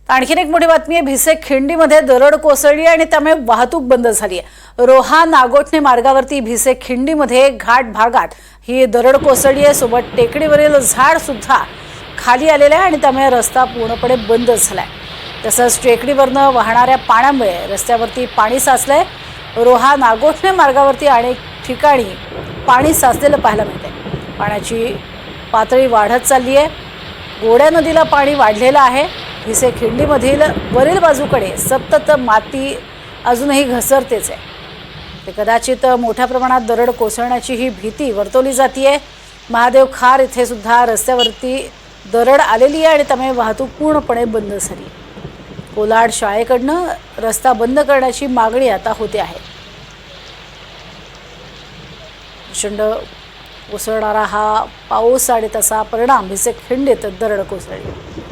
आणखीन एक मोठी बातमी आहे। भिसे खिंडीमध्ये दरड कोसळली आणि त्यामुळे वाहतूक बंद झाली आहे। रोहा नागोठणे मार्गावरती भिसे खिंडीमध्ये घाट भागात ही दरड कोसळली आहे। सोबत टेकडीवरील झाड सुद्धा खाली आलेले आहे आणि त्यामुळे रस्ता पूर्णपणे बंद झालाय। तसंच टेकडीवरनं वाहणाऱ्या पाण्यामुळे रस्त्यावरती पाणी साचलंय। रोहा नागोठणे मार्गावरती अनेक ठिकाणी पाणी साचलेलं पाहायला मिळतंय। पाण्याची पातळी वाढत चालली आहे। गोड्या नदीला पाणी वाढलेलं आहे। भिसे खिंडीमधील वरील बाजूकडे सतत माती अजूनही घसरतेच आहे। ते कदाचित मोठ्या प्रमाणात दरड कोसळण्याची ही भीती वर्तवली जाते। महादेव खार इथे सुद्धा रस्त्यावरती दरड आलेली आहे आणि त्यामुळे वाहतूक पूर्णपणे बंद झाली। कोलाड शाळेकडनं रस्ता बंद करण्याची मागणी आता होते आहे। प्रचंड कोसळणारा हा पाऊस आणि त्याचा परिणाम भिसे खिंडीत दरड कोसळली।